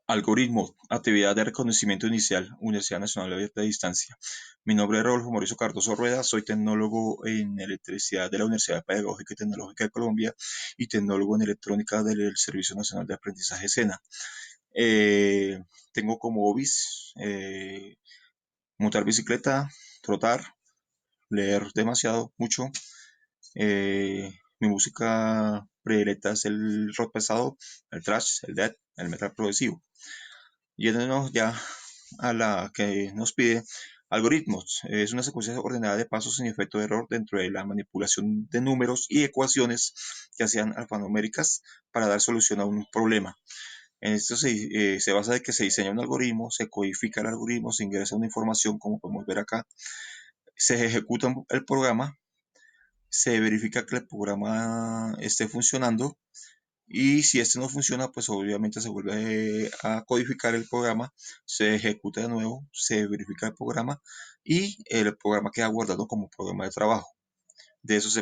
Algoritmo, actividad de reconocimiento inicial, Universidad Nacional Abierta de Distancia. Mi nombre es Rodolfo Mauricio Cardoso Rueda, soy tecnólogo en electricidad de la Universidad Pedagógica y Tecnológica de Colombia y tecnólogo en electrónica del Servicio Nacional de Aprendizaje SENA. Eh, Tengo como hobbies montar bicicleta, trotar, leer demasiado, mucho. Mi música predilecta es el rock pesado, el thrash, el death, el metal progresivo. Yéndonos ya a la que nos pide algoritmos. Es una secuencia ordenada de pasos sin efecto de error dentro de la manipulación de números y ecuaciones que sean alfanuméricas para dar solución a un problema. En esto se basa de que se diseña un algoritmo, se codifica el algoritmo, se ingresa una información, como podemos ver acá, se ejecuta el programa, se verifica que el programa esté funcionando y si este no funciona, pues obviamente se vuelve a codificar el programa, se ejecuta de nuevo, se verifica el programa y el programa queda guardado como programa de trabajo. De eso se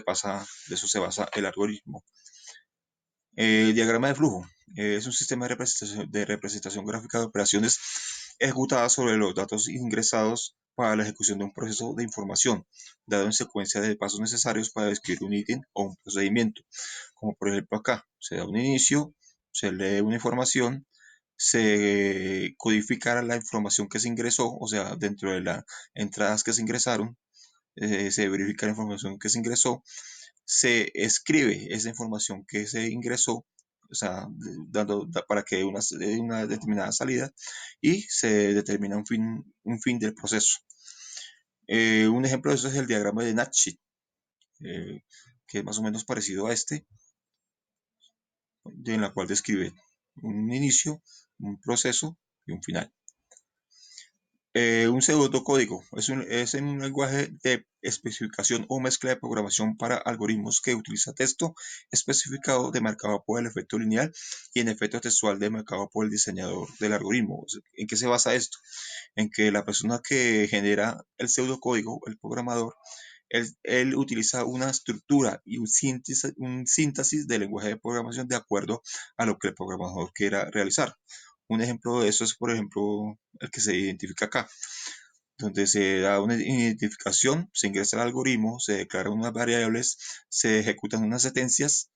basa el algoritmo. El diagrama de flujo es un sistema de representación gráfica de operaciones ejecutadas sobre los datos ingresados para la ejecución de un proceso de información, dado en secuencia de pasos necesarios para describir un ítem o un procedimiento. Como por ejemplo acá, se da un inicio, se lee una información, se codifica la información que se ingresó, o sea, dentro de las entradas que se ingresaron, se verifica la información que se ingresó, se escribe esa información que se ingresó, o sea, para que una determinada salida y se determina un fin del proceso. Un ejemplo de eso es el diagrama de Natschi, que es más o menos parecido a este, en la cual describe un inicio, un proceso y un final. Un pseudocódigo es un lenguaje de especificación o mezcla de programación para algoritmos que utiliza texto especificado demarcado por el efecto lineal y en efecto textual demarcado por el diseñador del algoritmo. ¿En qué se basa esto? En que la persona que genera el pseudocódigo, el programador, él utiliza una estructura y un síntesis del lenguaje de programación de acuerdo a lo que el programador quiera realizar. Un ejemplo de eso es, por ejemplo, el que se identifica acá, donde se da una identificación, se ingresa el algoritmo, se declaran unas variables, se ejecutan unas sentencias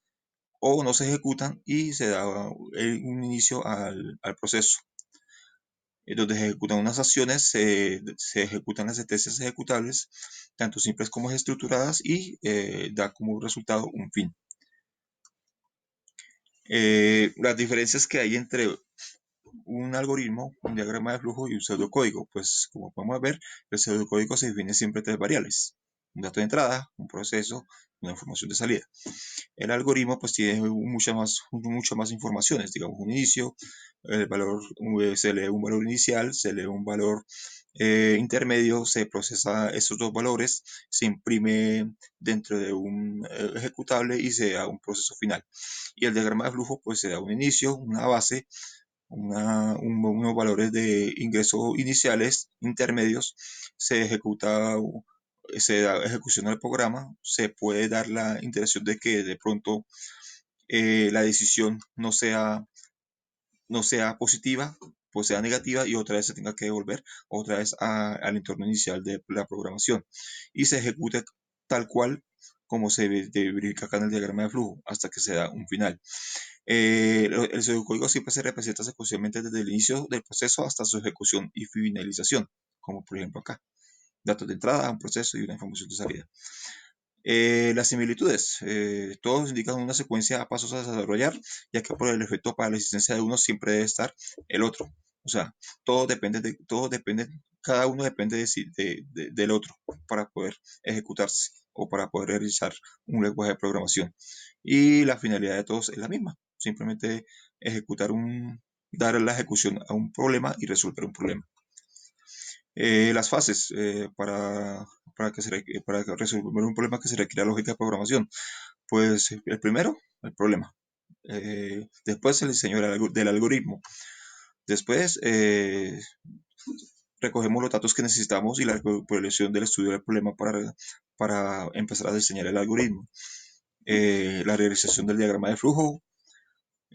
o no se ejecutan y se da un inicio al proceso. Donde se ejecutan unas acciones, se ejecutan las sentencias ejecutables, tanto simples como estructuradas, y da como resultado un fin. Las diferencias que hay entre un algoritmo, un diagrama de flujo y un pseudocódigo. Pues como podemos ver, el pseudocódigo se define siempre tres variables. Un dato de entrada, un proceso, una información de salida. El algoritmo pues tiene muchas más informaciones, digamos un inicio, el valor, se lee un valor inicial, se lee un valor intermedio, se procesa esos dos valores, se imprime dentro de un ejecutable y se da un proceso final. Y el diagrama de flujo pues se da un inicio, una base, unos valores de ingreso iniciales, intermedios, se ejecuta, se da ejecución al programa, se puede dar la interacción de que de pronto la decisión no sea positiva, pues sea negativa y otra vez se tenga que devolver otra vez al entorno inicial de la programación y se ejecute tal cual como se verifica acá en el diagrama de flujo hasta que se da un final. El pseudocódigo siempre se representa secuencialmente desde el inicio del proceso hasta su ejecución y finalización, como por ejemplo acá. Datos de entrada, un proceso y una información de salida. Las similitudes, todos indican una secuencia a pasos a desarrollar, ya que por el efecto para la existencia de uno siempre debe estar el otro. O sea, todo depende, cada uno depende del otro para poder ejecutarse o para poder realizar un lenguaje de programación. Y la finalidad de todos es la misma, simplemente dar la ejecución a un problema y resolver un problema. Las fases para resolver un problema que se requiere lógica de programación. Pues el primero, el problema. Después el diseño del algoritmo. Después recogemos los datos que necesitamos y la recopilación del estudio del problema para empezar a diseñar el algoritmo. La realización del diagrama de flujo,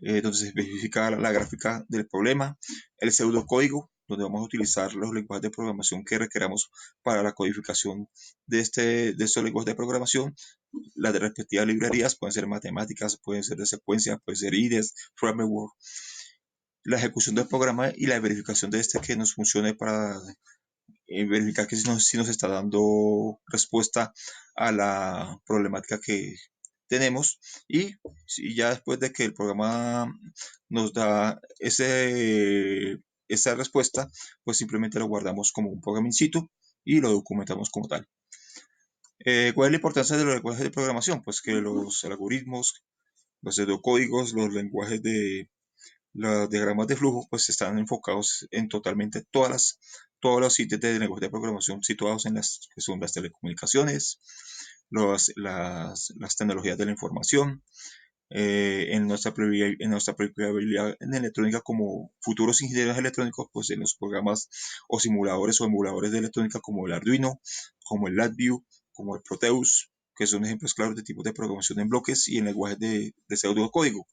donde se especifica la gráfica del problema, el pseudocódigo, donde vamos a utilizar los lenguajes de programación que requeramos para la codificación de estos lenguajes de programación, las de respectivas librerías, pueden ser matemáticas, pueden ser de secuencia, pueden ser IDEs, framework, la ejecución del programa y la verificación de este que nos funcione para verificar que si nos está dando respuesta a la problemática que tenemos y si ya después de que el programa nos da esa respuesta, pues simplemente lo guardamos como un programa in situ y lo documentamos como tal. ¿Cuál es la importancia de los lenguajes de programación? Pues que los algoritmos, los pseudocódigos, los lenguajes de los diagramas de flujo pues están enfocados en totalmente todos los sitios de lenguaje de programación situados en las que son las telecomunicaciones, las tecnologías de la información, en nuestra aplicabilidad en electrónica como futuros ingenieros electrónicos, pues en los programas o simuladores o emuladores de electrónica como el Arduino, como el LabVIEW, como el Proteus, que son ejemplos claros de tipos de programación en bloques y en lenguajes de pseudocódigo.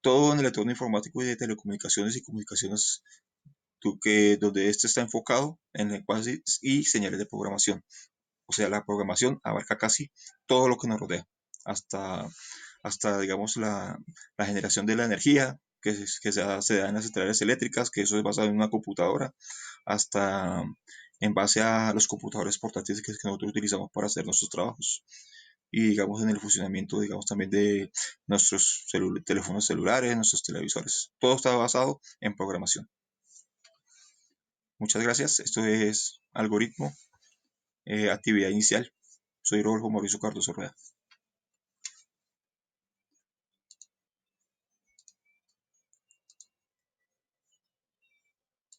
Todo en el entorno informático y de telecomunicaciones y comunicaciones donde este está enfocado en lenguajes y señales de programación. O sea, la programación abarca casi todo lo que nos rodea, hasta, hasta digamos, la generación de la energía se da en las centrales eléctricas, que eso es basado en una computadora, hasta en base a los computadores portátiles que nosotros utilizamos para hacer nuestros trabajos y digamos en el funcionamiento digamos también de nuestros teléfonos celulares, nuestros televisores. Todo está basado en programación. Muchas gracias. Esto es algoritmo, actividad inicial. Soy Rodolfo Mauricio Cardoso Rueda.